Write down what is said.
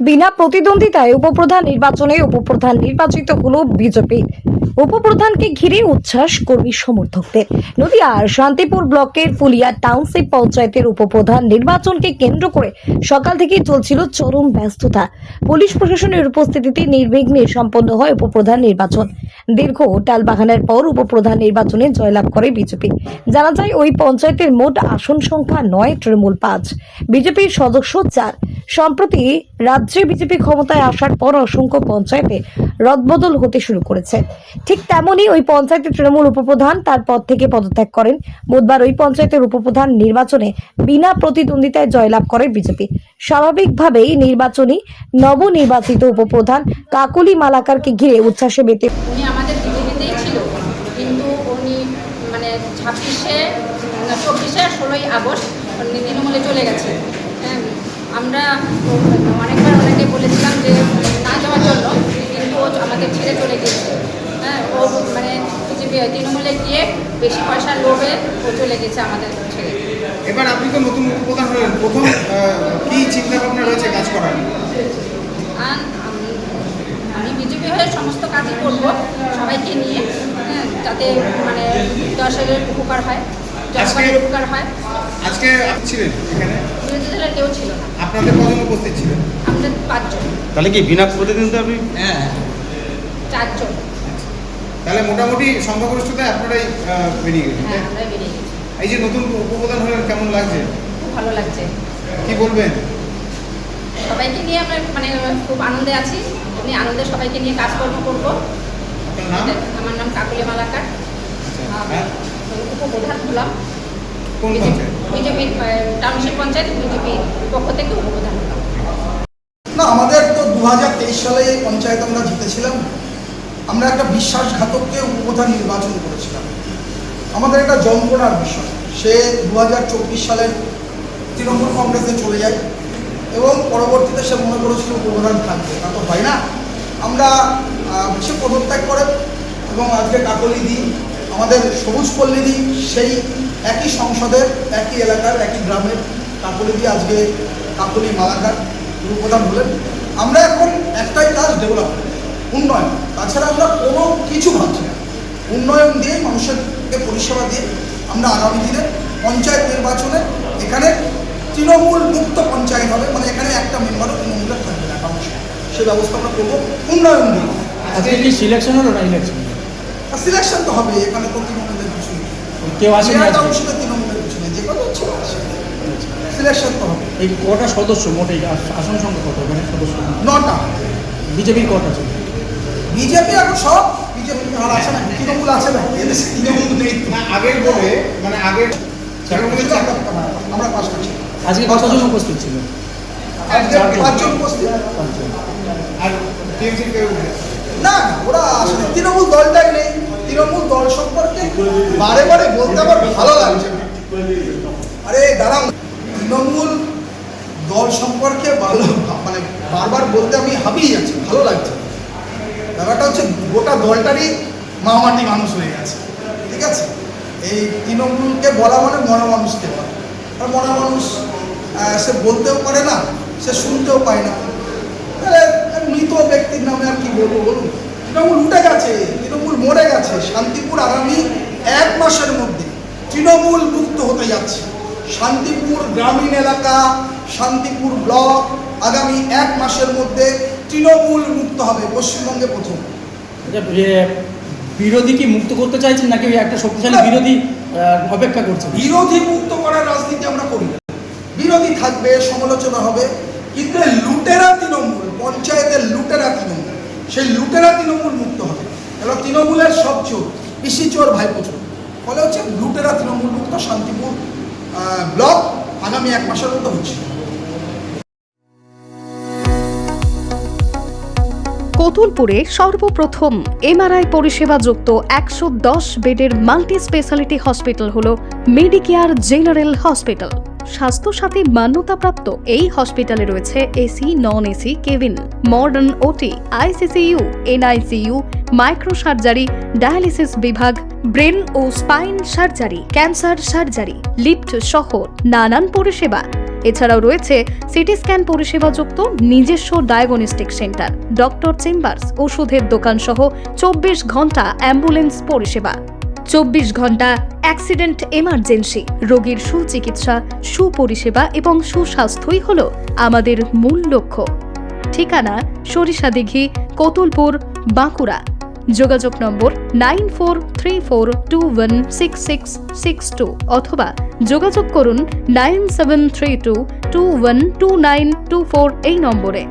বিনা প্রতিদ্বন্দ্বিতায় উপপ্রধান নির্বাচনে উপপ্রধান নির্বাচিত হলো বিজেপি। উপপ্রধানকে ঘিরে উচ্ছ্বাস কর্মী সমর্থকদের। নদিয়ার শান্তিপুর ব্লকের ফুলিয়া টাউনশিপ পঞ্চায়েতের উপপ্রধান নির্বাচনকে কেন্দ্র করে সকাল থেকেই চলছিল চরম ব্যস্ততা। পুলিশ প্রশাসনের উপস্থিতিতে নির্বিঘ্নে সম্পন্ন হয় উপপ্রধান নির্বাচন। দীর্ঘ টালবাহানার পর উপপ্রধান নির্বাচনে জয়লাভ করে বিজেপি। জানা যায় ওই পঞ্চায়েতের মোট আসন সংখ্যা ৯, তৃণমূল ৫, বিজেপির সদস্য ৪। সম্প্রতি রাজ্যে বিজেপি ক্ষমতায় আসার পর অসংখ্য পঞ্চায়েতে রদবদল হতে শুরু করেছে। ঠিক তেমনই ওই পঞ্চায়েতের তৃণমূল উপপ্রধান তার পদ থেকে পদত্যাগ করেন। বুধবার ওই পঞ্চায়েতের উপপ্রধান নির্বাচনে বিনা প্রতিদ্বন্দ্বিতায় জয়লাভ করে বিজেপি। স্বাভাবিকভাবেই নির্বাচনী নবনির্বাচিত উপপ্রধান কাকলি মালাকারকে ঘিরে উচ্ছ্বাসে মেতে উনি আমাদের বিজেপিতেই ছিল, কিন্তু উনি মানে 26-এ 16ই আগস্ট উনি তৃণমূলে চলে গেছে। আমরা অনেকবার ওনাকে বলেছিলাম যে না যাওয়ার জন্য, কিন্তু ও আমাদের ছেড়ে চলে গেছে। ও মানে বিজেপি তৃণমূলে গিয়ে বেশি পয়সার লোভে ও চলে গেছে আমাদের ছেড়ে। এবার আপনি তো নতুন উপপ্রধান হলেন, প্রথম কি চিন্তা ভাবনা রয়েছে কাজ করার? আর আমি বিজেপি হয়ে সমস্ত কাজই করব সবাইকে নিয়ে, যাতে মানে দশের উপকার হয়, জনগণের উপকার হয়। আজকে ছিলেন এখানে? বিরোধী দলের কেউ ছিল না। আপনাদের কজন উপস্থিত ছিলেন? আমাদের 5 জন। তাহলে কি বিনা প্রতিদ্বন্দ্বিতা আপনি? 4 জন। তাহলে মোটামুটি সংখ্যাগরিষ্ঠতায় আপনারাই বেরিয়ে গেলেন। হ্যাঁ, আমরা বেরিয়ে গেছি। এই যে নতুন উপপ্রধান হলেন, কেমন লাগছে? খুব ভালো লাগছে। কি বলবেন? সবাইকে নিয়ে আমরা মানে খুব আনন্দে আছি। আমি আনন্দে সবাইকে নিয়ে কাজকর্ম করবো। আপনার নাম? আমার নাম কাকলি মালাকার। হ্যাঁ? উপপ্রধান হলাম কোন পঞ্চায়েত? বিজেপির টাউনশিপ পঞ্চায়েত, বিজেপির পক্ষ থেকে উপপ্রধান হলাম। না, আমাদের তো 2023 সালে এই পঞ্চায়েত আমরা জিতেছিলাম। আমরা একটা বিশ্বাসঘাতককে উপপ্রধান নির্বাচন করেছিলাম। আমাদের একটা যন্ত্রণার বিষয়, সে 2024 সালে তৃণমূল কংগ্রেসে চলে যায় এবং পরবর্তীতে সে মনে করেছিল উপপ্রধান থাকবে, তা তো হয় না। আমরা সে পদত্যাগ করে এবং আজকে কাকলি দি, আমাদের সবুজ পল্লী দি, সেই একই সংসদের, একই এলাকার, একই গ্রামের কাকলি দি আজকে কাকলি মালাকার উপপ্রধান হলেন। আমরা এখন একটাই কাজ, ডেভেলপমেন্ট, উন্নয়ন। তাছাড়া আমরা কোনো কিছু ভাবছি না। উন্নয়ন দিয়ে, মানুষেরকে পরিষেবা দিয়ে আমরা আগামী দিনে পঞ্চায়েত নির্বাচনে এখানে তৃণমূল মুক্ত পঞ্চায়েত হবে, মানে এখানে একটা মেম্বারও তৃণমূলের থাকবে না, কারণ সে ব্যবস্থা আমরা করবো উন্নয়ন দিয়ে। আজকে কি সিলেকশন হলো না ইলেকশন? সিলেকশন তো হবে, এখানে তো তৃণমূলের কিছু নেই, কেউ আসেনি আজকে? তৃণমূলের কিছু নেই, যে কথা হচ্ছে সিলেকশন তো হবে। এই কটা সদস্য মোট, এই আসন সংখ্যা কত মানে সদস্য? 9টা। বিজেপির কটা আছে? বিজেপি এখন সব বিজেপি আর আছে না, তৃণমূল আছে না, এদেশে তৃণমূল নেই। না, আগের বলে মানে আগের তৃণমূলের আমরা 5টা ছিল। আজকে কতজন উপস্থিত ছিল? 5 জন উপস্থিত। আর টিএমসির কেউ? না, ওরা আসলে তৃণমূল দলটাই নেই। তৃণমূল দল সম্পর্কে বারে বারে বলতে আমার ভালো লাগছে না। আরে দাঁড়াও, তৃণমূল দল সম্পর্কে ভালো মানে বারবার বলতে আমি হাবিয়ে যাচ্ছি, ভালো লাগছে। ব্যাপারটা হচ্ছে গোটা দলটারই মামাটি মানুষ হয়ে গেছে, ঠিক আছে? এই তৃণমূলকে বলা মানে মরা মানুষকে বলা, আর মরা মানুষ সে বলতেও পারে না, সে শুনতেও পায় না। তাহলে মৃত ব্যক্তির নামে আর কি বলবো বলুন? তৃণমূল উঠে গেছে, তৃণমূল মরে গেছে। শান্তিপুর আগামী 1 মাসের মধ্যে তৃণমূল মুক্ত হতে যাচ্ছে। শান্তিপুর গ্রামীণ এলাকা, শান্তিপুর ব্লক আগামী 1 মাসের মধ্যে তৃণমূল মুক্ত হবে, পশ্চিমবঙ্গে প্রথম। বিরোধী কি মুক্ত করতে চাইছেন নাকি একটা শক্তিশালী বিরোধী অপেক্ষা করছে? বিরোধী মুক্ত করার রাজনীতি আমরা করি না। বিরোধী থাকবে, সমালোচনা হবে, কিন্তু লুটেরা তৃণমূল, পঞ্চায়েতের লুটেরা তৃণমূল, সেই লুটেরা তৃণমূল মুক্ত হবে। এবার তৃণমূলের সব চোর, পিসি চোর, ভাইপো চোর, ফলে হচ্ছে লুটেরা তৃণমূল মুক্ত শান্তিপুর ব্লক আগামী 1 মাসের মধ্যে হচ্ছে। কতুলপুরে সর্বপ্রথম এমআরআই পরিষেবা যুক্ত 110 বেডের মাল্টি স্পেশালিটি হসপিটাল হল মেডিকেয়ার জেনারেল হসপিটাল। স্বাস্থ্যসাথী মান্যতাপ্রাপ্ত এই হসপিটালে রয়েছে AC, non AC cabin, modern OT, ICCU, NICU, micro surgery, dialysis বিভাগ, ব্রেন ও spine surgery, cancer surgery, lift সহ নানান পরিষেবা। এছাড়াও রয়েছে সিটি স্ক্যান পরিষেবাযুক্ত নিজস্ব ডায়াগনস্টিক সেন্টার, ডক্টর চেম্বার্স, ওষুধের দোকান সহ 24 ঘন্টা অ্যাম্বুলেন্স পরিষেবা, 24 ঘন্টা অ্যাক্সিডেন্ট এমার্জেন্সি, রোগীর সুচিকিৎসা, সুপরিষেবা এবং সুস্বাস্থ্যই হল আমাদের মূল লক্ষ্য। ঠিকানা সরিষাদিঘি, কতুলপুর, বাঁকুড়া। যোগাযোগ নম্বর 9434216662 অথবা যোগাযোগ করুন 9732212924 এই নম্বরে।